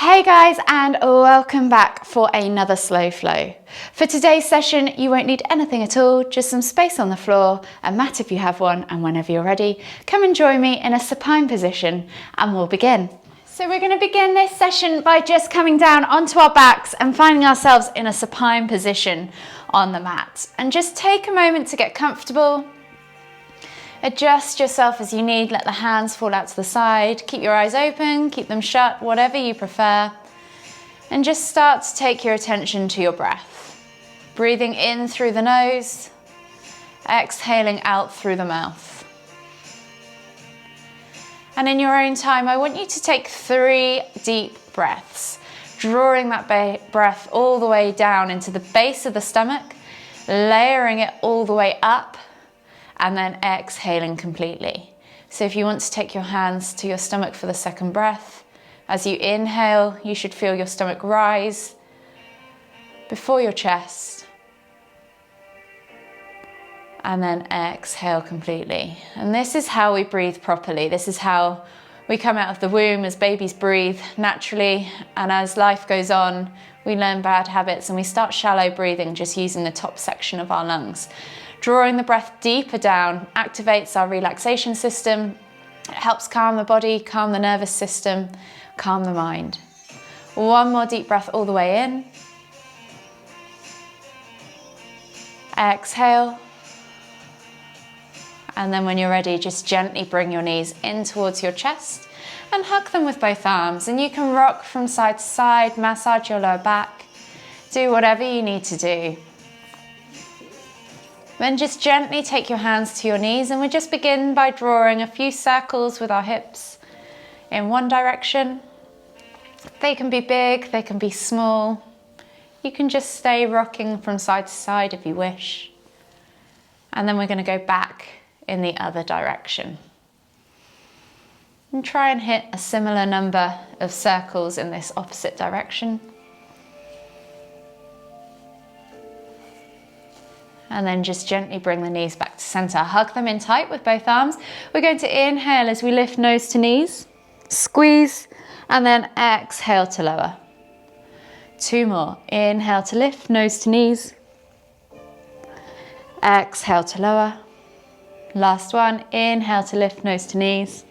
Hey guys, and welcome back for another Slow Flow. For today's session, you won't need anything at all, just some space on the floor, a mat if you have one, and whenever you're ready, come and join me in a supine position and we'll begin. So we're going to begin this session by just coming down onto our backs and finding ourselves in a supine position on the mat. And just take a moment to get comfortable. Adjust yourself as you need, let the hands fall out to the side, keep your eyes open, keep them shut, whatever you prefer. And just start to take your attention to your breath. Breathing in through the nose, exhaling out through the mouth. And in your own time, I want you to take 3 deep breaths, drawing that breath all the way down into the base of the stomach, layering it all the way up, and then exhaling completely. So if you want to take your hands to your stomach for the second breath, as you inhale, you should feel your stomach rise before your chest, and then exhale completely. And this is how we breathe properly. This is how we come out of the womb as babies breathe naturally, and as life goes on, we learn bad habits and we start shallow breathing, just using the top section of our lungs. Drawing the breath deeper down activates our relaxation system. It helps calm the body, calm the nervous system, calm the mind. One more deep breath all the way in. Exhale. And then when you're ready, just gently bring your knees in towards your chest and hug them with both arms. And you can rock from side to side, massage your lower back, do whatever you need to do. Then just gently take your hands to your knees, and we just begin by drawing a few circles with our hips in one direction. They can be big, they can be small. You can just stay rocking from side to side if you wish. And then we're going to go back in the other direction. And try and hit a similar number of circles in this opposite direction. And then just gently bring the knees back to center. Hug them in tight with both arms. We're going to inhale as we lift nose to knees, squeeze, and then exhale to lower. 2 more. Inhale to lift, nose to knees. Exhale to lower. Last one. Inhale to lift, nose to knees.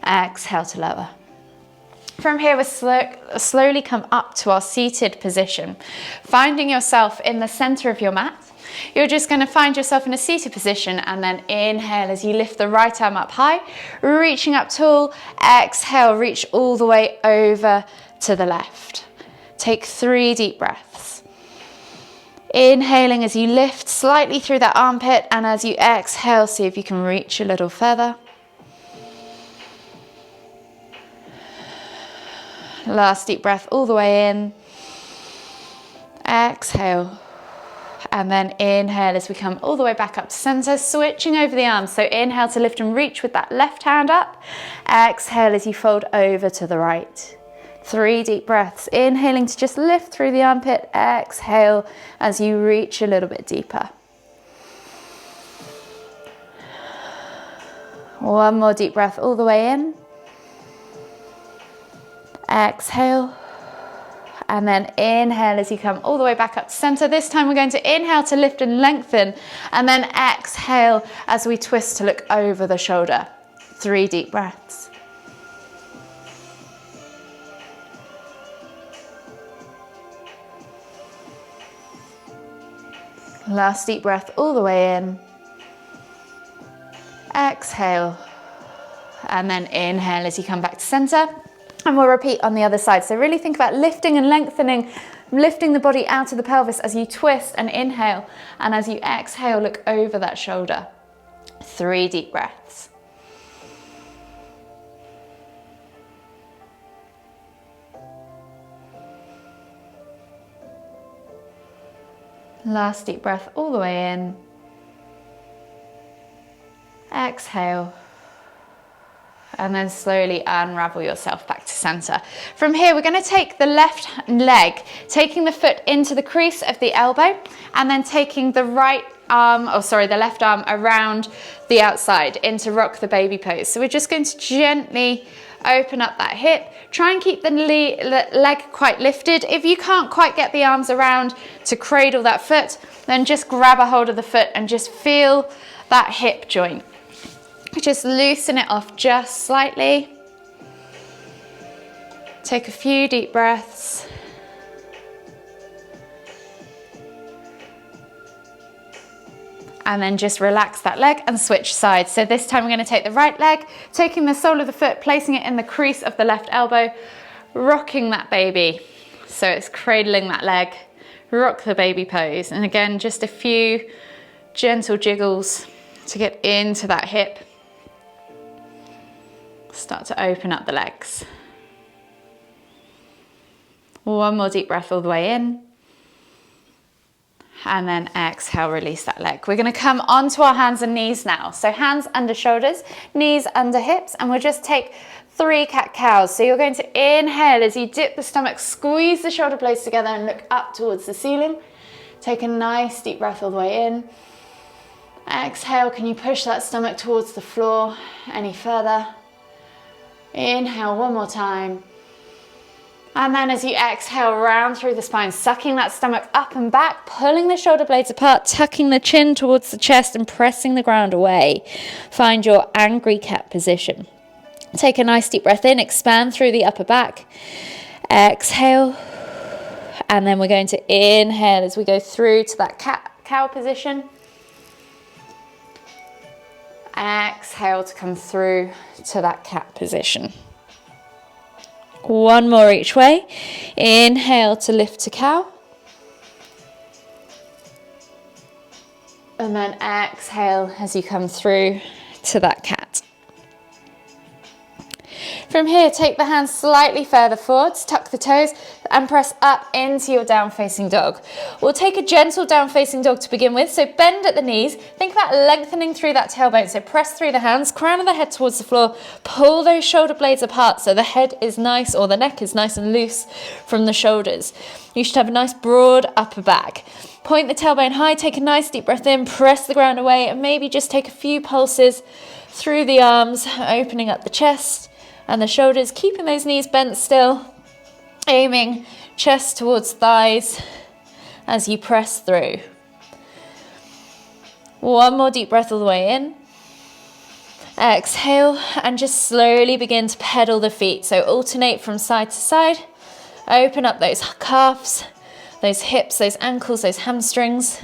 Exhale to lower. From here, we'll slowly come up to our seated position. Finding yourself in the center of your mat, you're just going to find yourself in a seated position, and then inhale as you lift the right arm up high, reaching up tall. Exhale, reach all the way over to the left. Take 3 deep breaths. Inhaling as you lift slightly through that armpit, and as you exhale, see if you can reach a little further. Last deep breath all the way in. Exhale. And then inhale as we come all the way back up to center, switching over the arms. So inhale to lift and reach with that left hand up. Exhale as you fold over to the right. 3 deep breaths. Inhaling to just lift through the armpit. Exhale as you reach a little bit deeper. 1 more deep breath all the way in. Exhale, and then inhale as you come all the way back up to center. This time we're going to inhale to lift and lengthen, and then exhale as we twist to look over the shoulder. 3 deep breaths. Last deep breath all the way in. Exhale, and then inhale as you come back to center. And we'll repeat on the other side. So really think about lifting and lengthening, lifting the body out of the pelvis as you twist and inhale. And as you exhale, look over that shoulder. 3 deep breaths. Last deep breath all the way in. Exhale. And then slowly unravel yourself back to center. From here, we're going to take the left leg, taking the foot into the crease of the elbow, and then taking the left arm around the outside into rock the baby pose. So we're just going to gently Open up that hip. Try and keep the leg quite lifted. If you can't quite get the arms around to cradle that foot, then just grab a hold of the foot and just feel that hip joint. Just loosen it off just slightly. Take a few deep breaths. And then just relax that leg and switch sides. So this time we're going to take the right leg, taking the sole of the foot, placing it in the crease of the left elbow, rocking that baby. So it's cradling that leg, rock the baby pose. And again, just a few gentle jiggles to get into that hip. Start to open up the legs. One more deep breath all the way in. And then exhale, release that leg. We're going to come onto our hands and knees now. So hands under shoulders, knees under hips, and we'll just take 3 cat-cows. So you're going to inhale as you dip the stomach, squeeze the shoulder blades together and look up towards the ceiling. Take a nice deep breath all the way in. Exhale, can you push that stomach towards the floor any further? Inhale one more time. And then as you exhale, round through the spine, sucking that stomach up and back, pulling the shoulder blades apart, tucking the chin towards the chest and pressing the ground away. Find your angry cat position. Take a nice deep breath in, expand through the upper back. Exhale. And then we're going to inhale as we go through to that cat-cow position. Exhale to come through to that cat position. One more each way. Inhale to lift to cow. And then exhale as you come through to that cat. From here, take the hands slightly further forwards, tuck the toes and press up into your down facing dog. We'll take a gentle down facing dog to begin with. So bend at the knees, think about lengthening through that tailbone. So press through the hands, crown of the head towards the floor, pull those shoulder blades apart so the head is nice or the neck is nice and loose from the shoulders. You should have a nice broad upper back. Point the tailbone high, take a nice deep breath in, press the ground away and maybe just take a few pulses through the arms, opening up the chest and the shoulders, keeping those knees bent still, aiming chest towards thighs as you press through. One more deep breath all the way in. Exhale and just slowly begin to pedal the feet. So alternate from side to side. Open up those calves, those hips, those ankles, those hamstrings.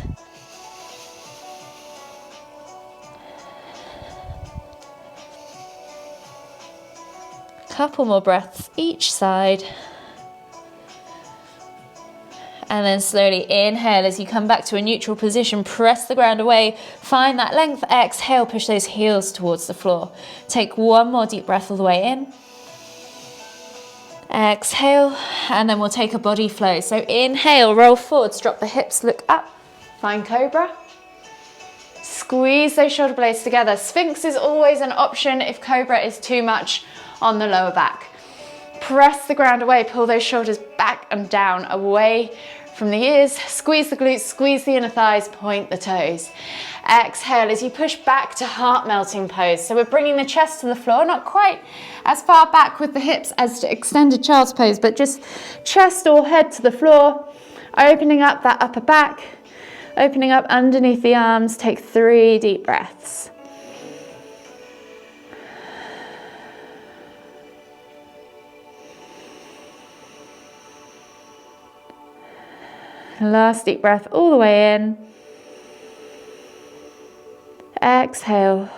Couple more breaths each side. And then slowly inhale as you come back to a neutral position, press the ground away, find that length, exhale, push those heels towards the floor. Take one more deep breath all the way in. Exhale, and then we'll take a body flow. So inhale, roll forwards, drop the hips, look up, find cobra. Squeeze those shoulder blades together. Sphinx is always an option if cobra is too much on the lower back. Press the ground away, pull those shoulders back and down, away from the ears, squeeze the glutes, squeeze the inner thighs, point the toes. Exhale as you push back to heart melting pose. So we're bringing the chest to the floor, not quite as far back with the hips as to extended child's pose, but just chest or head to the floor, opening up that upper back, opening up underneath the arms. Take 3 deep breaths. Last deep breath all the way in. Exhale.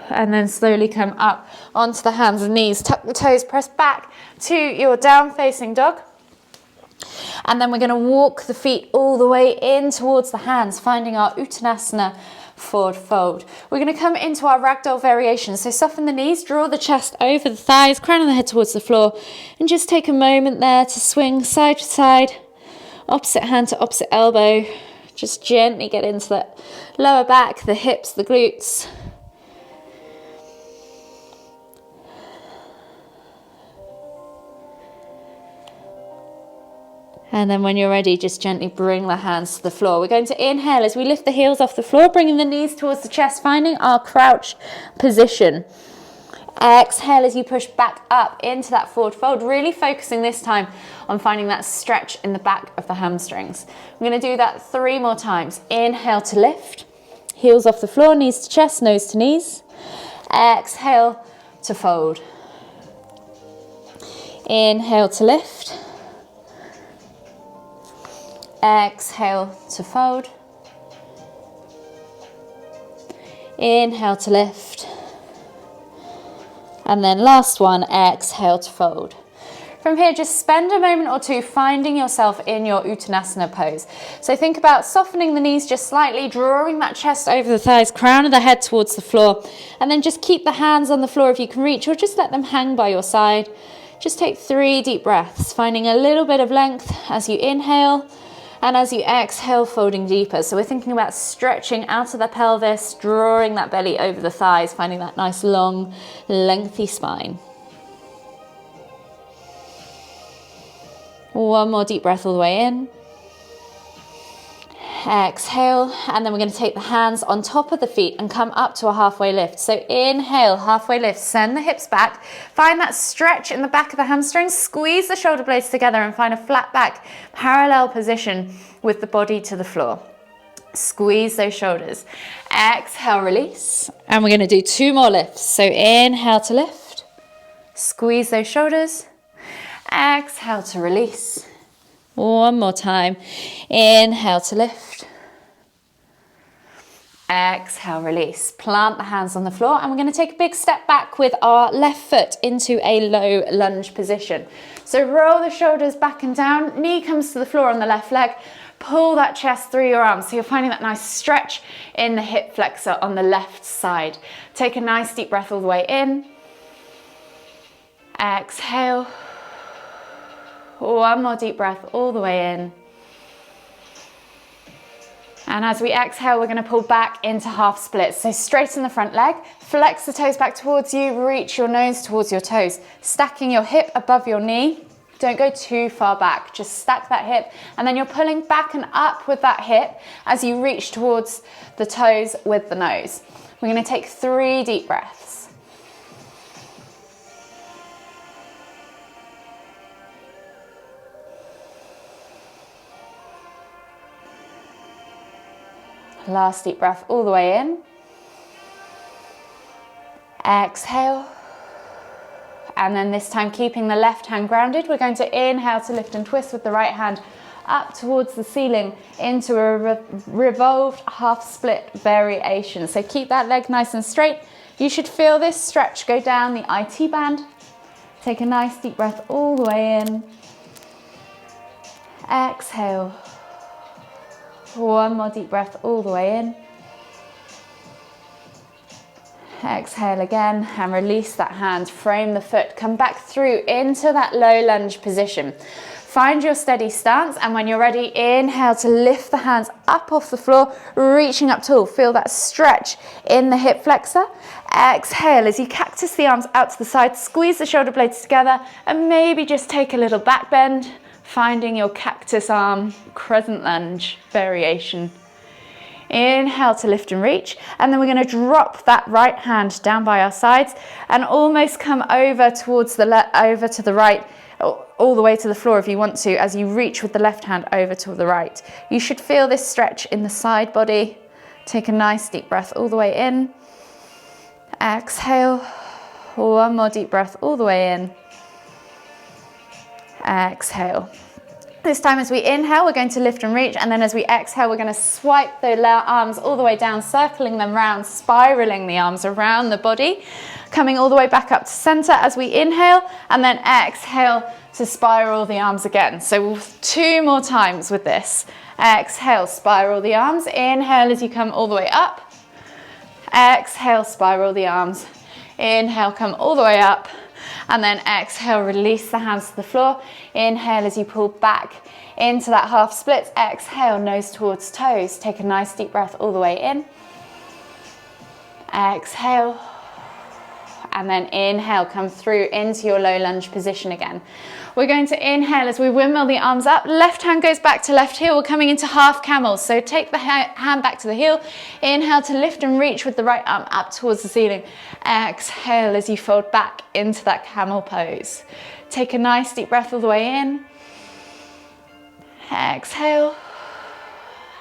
And then slowly come up onto the hands and knees. Tuck the toes, press back to your down facing dog. And then we're going to walk the feet all the way in towards the hands, finding our Uttanasana forward fold. We're going to come into our ragdoll variation. So soften the knees, draw the chest over the thighs, crown of the head towards the floor, and just take a moment there to swing side to side. Opposite hand to opposite elbow. Just gently get into that lower back, the hips, the glutes. And then when you're ready, just gently bring the hands to the floor. We're going to inhale as we lift the heels off the floor, bringing the knees towards the chest, finding our crouched position. Exhale as you push back up into that forward fold, really focusing this time on finding that stretch in the back of the hamstrings. I'm going to do that 3 more times. Inhale to lift, heels off the floor, knees to chest, nose to knees. Exhale to fold. Inhale to lift. Exhale to fold. Inhale to lift. And then last one, exhale to fold. From here, just spend a moment or two finding yourself in your Uttanasana pose. So think about softening the knees just slightly, drawing that chest over the thighs, crown of the head towards the floor, and then just keep the hands on the floor if you can reach, or just let them hang by your side. Just take 3 deep breaths, finding a little bit of length as you inhale, and as you exhale, folding deeper. So we're thinking about stretching out of the pelvis, drawing that belly over the thighs, finding that nice long, lengthy spine. One more deep breath all the way in. Exhale, and then we're going to take the hands on top of the feet and come up to a halfway lift. So inhale, halfway lift, send the hips back, find that stretch in the back of the hamstrings, squeeze the shoulder blades together and find a flat back, parallel position with the body to the floor. Squeeze those shoulders. Exhale, release, and we're going to do 2 more lifts. So inhale to lift, squeeze those shoulders, exhale to release. One more time. Inhale to lift. Exhale, release. Plant the hands on the floor, and we're going to take a big step back with our left foot into a low lunge position. So roll the shoulders back and down, knee comes to the floor on the left leg, pull that chest through your arms. So you're finding that nice stretch in the hip flexor on the left side. Take a nice deep breath all the way in. Exhale. One more deep breath all the way in. And as we exhale, we're going to pull back into half splits. So straighten the front leg, flex the toes back towards you, reach your nose towards your toes, stacking your hip above your knee. Don't go too far back, just stack that hip, and then you're pulling back and up with that hip as you reach towards the toes with the nose. We're going to take 3 deep breaths. Last deep breath all the way in. Exhale. And then this time, keeping the left hand grounded, we're going to inhale to lift and twist with the right hand up towards the ceiling into a revolved half split variation. So keep that leg nice and straight. You should feel this stretch go down the IT band. Take a nice deep breath all the way in. Exhale. One more deep breath all the way in. Exhale again and release that hand. Frame the foot. Come back through into that low lunge position. Find your steady stance, and when you're ready, inhale to lift the hands up off the floor, reaching up tall. Feel that stretch in the hip flexor. Exhale as you cactus the arms out to the side, squeeze the shoulder blades together, and maybe just take a little back bend, finding your cactus arm crescent lunge variation. Inhale to lift and reach, and then we're going to drop that right hand down by our sides and almost come over towards over to the right, all the way to the floor if you want to, as you reach with the left hand over to the right. You should feel this stretch in the side body. Take a nice deep breath all the way in. Exhale. One more deep breath all the way in. Exhale. This time as we inhale, we're going to lift and reach, and then as we exhale, we're going to swipe the arms all the way down, circling them round, spiraling the arms around the body, coming all the way back up to center as we inhale, and then exhale to spiral the arms again. So 2 more times with this. Exhale, spiral the arms. Inhale as you come all the way up. Exhale, spiral the arms. Inhale, come all the way up. And then exhale, release the hands to the floor. Inhale as you pull back into that half split. Exhale, nose towards toes. Take a nice deep breath all the way in. Exhale. And then inhale, come through into your low lunge position again. We're going to inhale as we windmill the arms up. Left hand goes back to left heel. We're coming into half camel. So take the hand back to the heel. Inhale to lift and reach with the right arm up towards the ceiling. Exhale as you fold back into that camel pose. Take a nice deep breath all the way in. Exhale.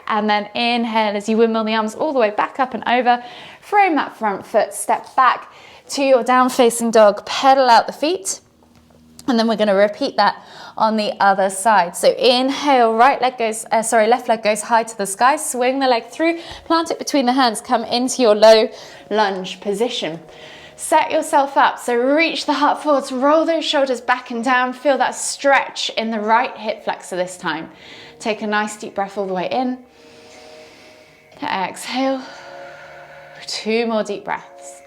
And then inhale as you windmill the arms all the way back up and over. Frame that front foot, step back to your down facing dog, pedal out the feet. And then we're going to repeat that on the other side. So inhale, left leg goes high to the sky. Swing the leg through, plant it between the hands, come into your low lunge position. Set yourself up. So reach the heart forwards, roll those shoulders back and down. Feel that stretch in the right hip flexor this time. Take a nice deep breath all the way in. Exhale. 2 more deep breaths.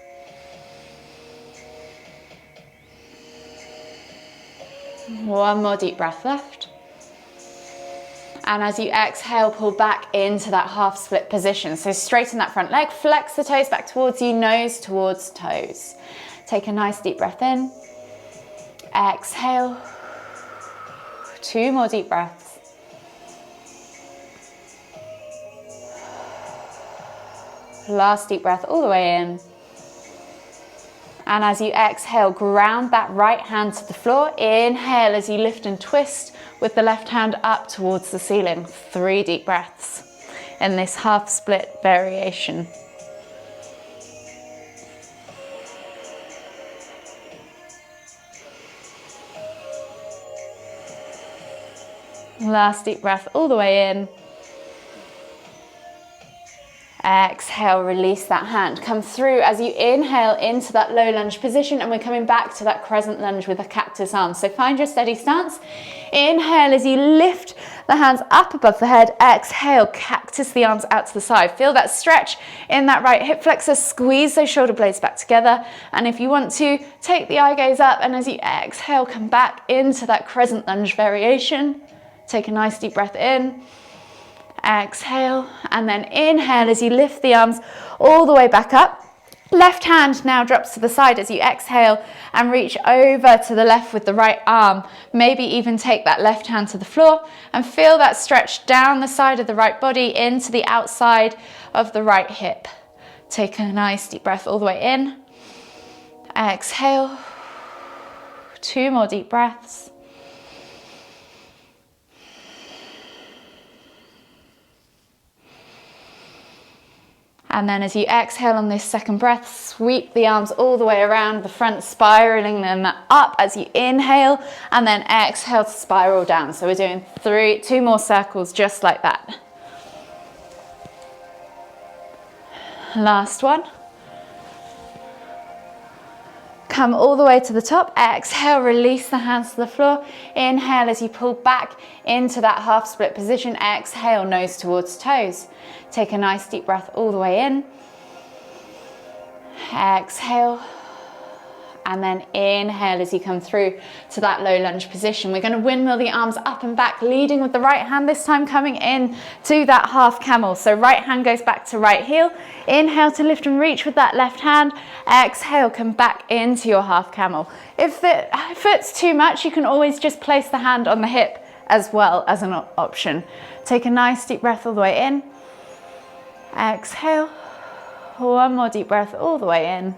One more deep breath left. And as you exhale, pull back into that half split position. So straighten that front leg, flex the toes back towards you, nose towards toes. Take a nice deep breath in. Exhale. 2 more deep breaths. Last deep breath all the way in. And as you exhale, ground that right hand to the floor. Inhale as you lift and twist with the left hand up towards the ceiling. 3 deep breaths in this half split variation. Last deep breath all the way in. Exhale, release that hand. Come through as you inhale into that low lunge position, and we're coming back to that crescent lunge with a cactus arm. So find your steady stance. Inhale as you lift the hands up above the head. Exhale, cactus the arms out to the side. Feel that stretch in that right hip flexor. Squeeze those shoulder blades back together. And if you want to, take the eye gaze up, and as you exhale, come back into that crescent lunge variation. Take a nice deep breath in. Exhale, and then inhale as you lift the arms all the way back up. Left hand now drops to the side as you exhale and reach over to the left with the right arm. Maybe even take that left hand to the floor and feel that stretch down the side of the right body into the outside of the right hip. Take a nice deep breath all the way in. Exhale. 2 more deep breaths. And then as you exhale on this second breath, sweep the arms all the way around the front, spiraling them up as you inhale, and then exhale to spiral down. So we're doing 2 more circles just like that. Last one. Come all the way to the top. Exhale, release the hands to the floor. Inhale as you pull back into that half split position. Exhale, nose towards toes. Take a nice deep breath all the way in. Exhale. And then inhale as you come through to that low lunge position. We're going to windmill the arms up and back, leading with the right hand, this time coming in to that half camel. So right hand goes back to right heel. Inhale to lift and reach with that left hand. Exhale, come back into your half camel. If it's too much, you can always just place the hand on the hip as well as an option. Take a nice deep breath all the way in. Exhale. 1 more deep breath all the way in.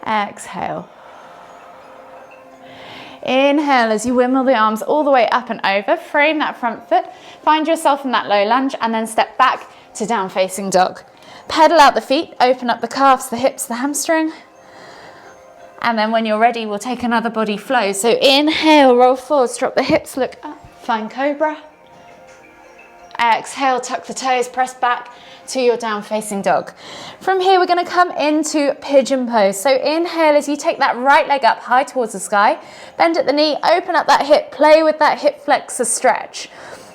Exhale. Inhale as you windmill the arms all the way up and over. Frame that front foot. Find yourself in that low lunge and then step back to down facing dog. Pedal out the feet, open up the calves, the hips, the hamstring. And then when you're ready, we'll take another body flow. So inhale, roll forwards, drop the hips, look up, find cobra. Exhale, tuck the toes, press back to your down facing dog. From here, we're going to come into pigeon pose. So inhale as you take that right leg up high towards the sky, bend at the knee, open up that hip, play with that hip flexor stretch.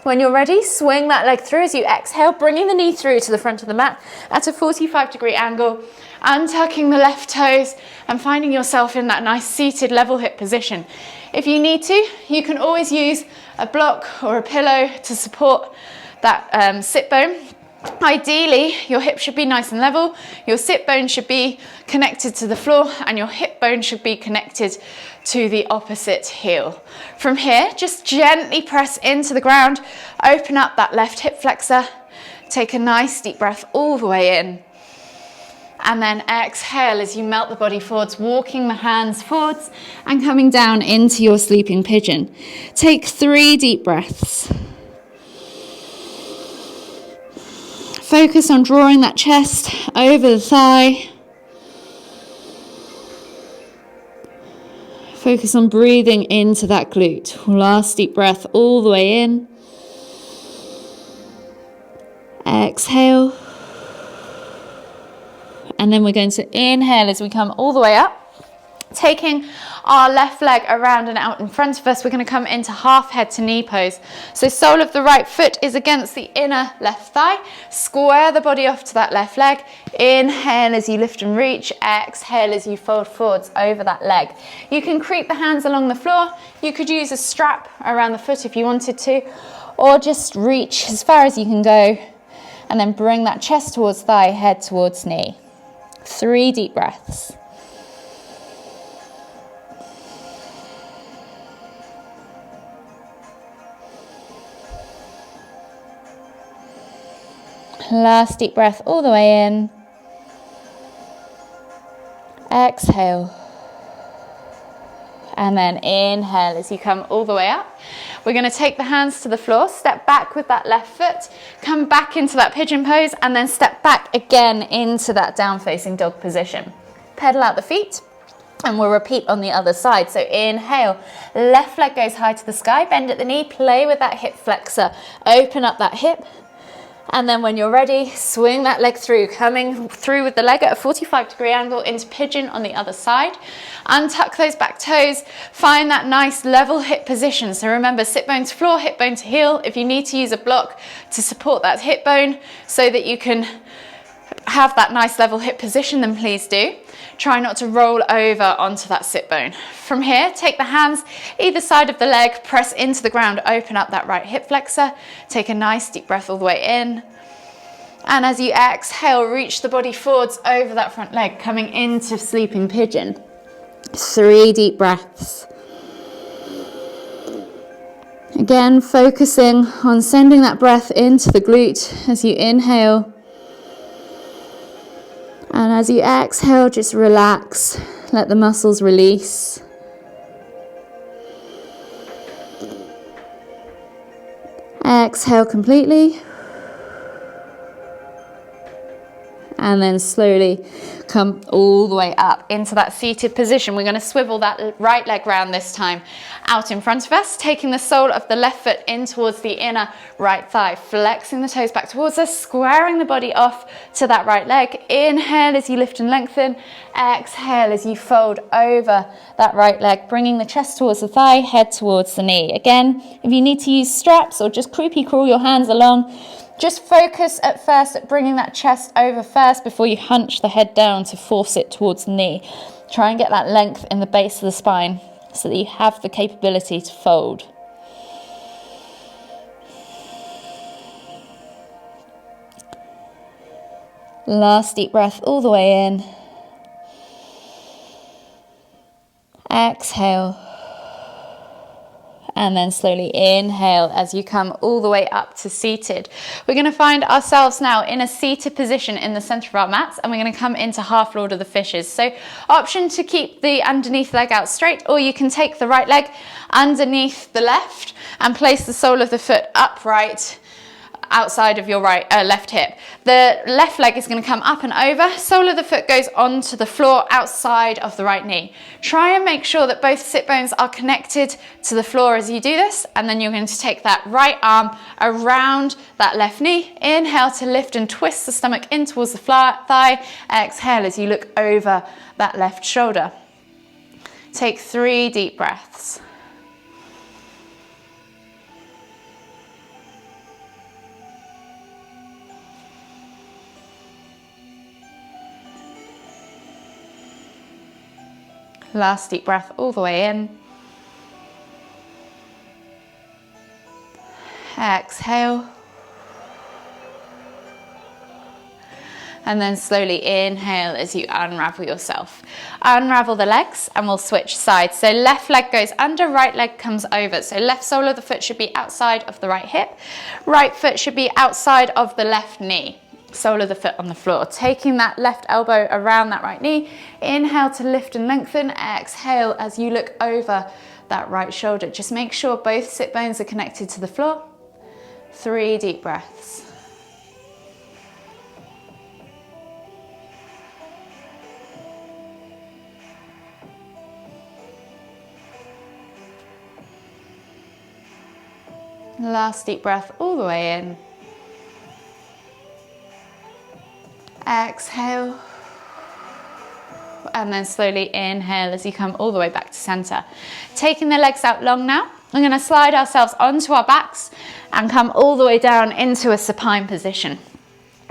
When you're ready, swing that leg through as you exhale, bringing the knee through to the front of the mat at a 45-degree angle, untucking the left toes and finding yourself in that nice seated level hip position. If you need to, you can always use a block or a pillow to support that sit bone. Ideally, your hip should be nice and level, your sit bone should be connected to the floor, and your hip bone should be connected to the opposite heel. From here, just gently press into the ground, open up that left hip flexor, take a nice deep breath all the way in, and then exhale as you melt the body forwards, walking the hands forwards and coming down into your sleeping pigeon. Take 3 deep breaths. Focus on drawing that chest over the thigh. Focus on breathing into that glute. Last deep breath all the way in. Exhale. And then we're going to inhale as we come all the way up. Taking our left leg around and out in front of us, we're going to come into half head to knee pose. So sole of the right foot is against the inner left thigh. Square the body off to that left leg. Inhale as you lift and reach. Exhale as you fold forwards over that leg. You can creep the hands along the floor. You could use a strap around the foot if you wanted to, or just reach as far as you can go and then bring that chest towards thigh, head towards knee. 3 deep breaths. Last deep breath all the way in. Exhale. And then inhale as you come all the way up. We're going to take the hands to the floor, step back with that left foot, come back into that pigeon pose, and then step back again into that down facing dog position. Pedal out the feet, and we'll repeat on the other side. So inhale, left leg goes high to the sky, bend at the knee, play with that hip flexor, open up that hip. And then when you're ready, swing that leg through, coming through with the leg at a 45-degree angle into pigeon on the other side. Untuck those back toes, find that nice level hip position. So remember, sit bone to floor, hip bone to heel. If you need to use a block to support that hip bone so that you can have that nice level hip position, then please do. Try not to roll over onto that sit bone. From here, take the hands either side of the leg, press into the ground, open up that right hip flexor, take a nice deep breath all the way in. And as you exhale, reach the body forwards over that front leg, coming into sleeping pigeon. 3 deep breaths. Again, focusing on sending that breath into the glute as you inhale. And as you exhale, just relax, let the muscles release. Exhale completely. And then slowly come all the way up into that seated position. We're going to swivel that right leg round this time out in front of us, taking the sole of the left foot in towards the inner right thigh, flexing the toes back towards us, squaring the body off to that right leg. Inhale as you lift and lengthen. Exhale as you fold over that right leg, bringing the chest towards the thigh, head towards the knee. Again, if you need to use straps or just creepy crawl your hands along, just focus at first at bringing that chest over first before you hunch the head down to force it towards the knee. Try and get that length in the base of the spine so that you have the capability to fold. Last deep breath all the way in. Exhale. And then slowly inhale as you come all the way up to seated. We're going to find ourselves now in a seated position in the center of our mats, and we're going to come into half Lord of the Fishes. So option to keep the underneath leg out straight, or you can take the right leg underneath the left and place the sole of the foot upright outside of your left hip. The left leg is going to come up and over, sole of the foot goes onto the floor outside of the right knee. Try and make sure that both sit bones are connected to the floor as you do this, and then you're going to take that right arm around that left knee. Inhale to lift and twist the stomach in towards the thigh. Exhale as you look over that left shoulder. Take 3 deep breaths. Last deep breath all the way in. Exhale. And then slowly inhale as you unravel yourself. Unravel the legs and we'll switch sides. So left leg goes under, right leg comes over. So left sole of the foot should be outside of the right hip. Right foot should be outside of the left knee. Sole of the foot on the floor. Taking that left elbow around that right knee. Inhale to lift and lengthen. Exhale as you look over that right shoulder. Just make sure both sit bones are connected to the floor. 3 deep breaths. Last deep breath all the way in. Exhale. And then slowly inhale as you come all the way back to center. Taking the legs out long now. We're going to slide ourselves onto our backs and come all the way down into a supine position.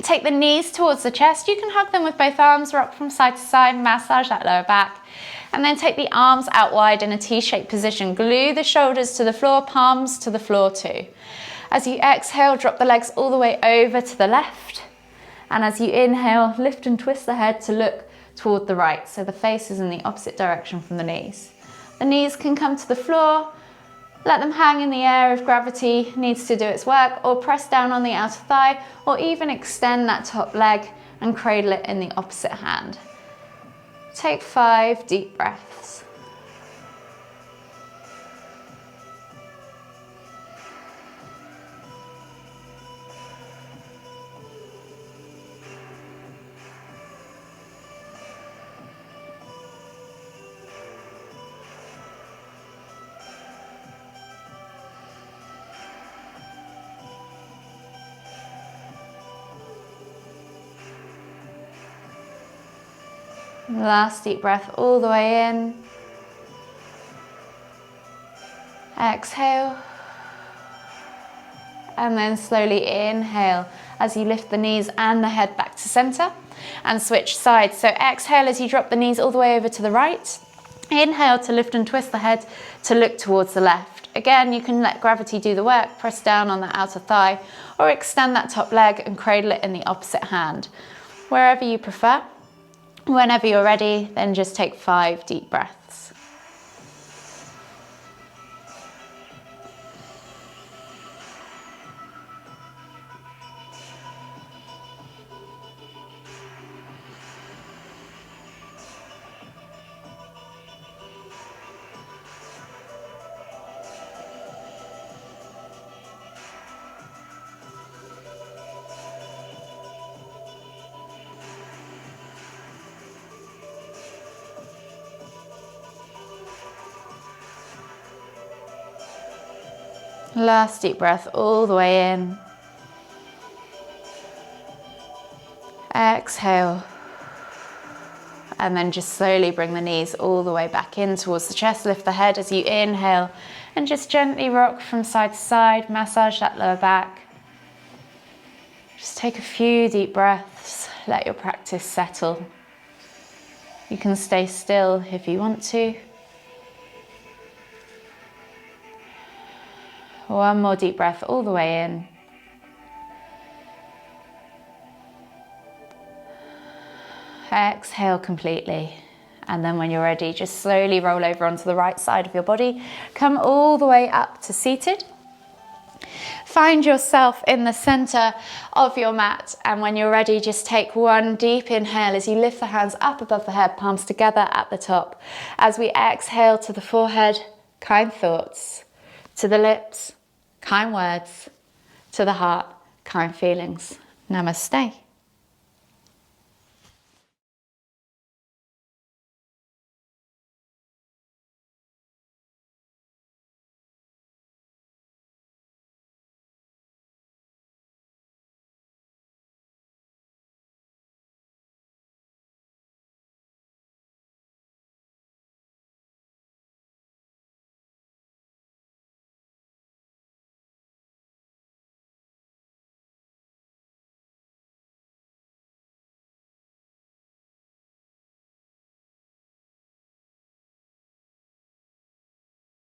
Take the knees towards the chest. You can hug them with both arms, rock from side to side, massage that lower back. And then take the arms out wide in a T-shaped position. Glue the shoulders to the floor, palms to the floor too. As you exhale, drop the legs all the way over to the left. And as you inhale, lift and twist the head to look toward the right. So the face is in the opposite direction from the knees. The knees can come to the floor. Let them hang in the air if gravity needs to do its work, or press down on the outer thigh, or even extend that top leg and cradle it in the opposite hand. Take 5 deep breaths. Last deep breath all the way in. Exhale. And then slowly inhale as you lift the knees and the head back to center and switch sides. So exhale as you drop the knees all the way over to the right. Inhale to lift and twist the head to look towards the left. Again, you can let gravity do the work, press down on the outer thigh, or extend that top leg and cradle it in the opposite hand, wherever you prefer. Whenever you're ready, then just take 5 deep breaths. Last deep breath all the way in. Exhale. And then just slowly bring the knees all the way back in towards the chest. Lift the head as you inhale and just gently rock from side to side. Massage that lower back. Just take a few deep breaths. Let your practice settle. You can stay still if you want to. One more deep breath all the way in. Exhale completely. And then when you're ready, just slowly roll over onto the right side of your body. Come all the way up to seated. Find yourself in the center of your mat. And when you're ready, just take one deep inhale as you lift the hands up above the head, palms together at the top. As we exhale to the forehead, kind thoughts. To the lips, kind words. To the heart, kind feelings. Namaste.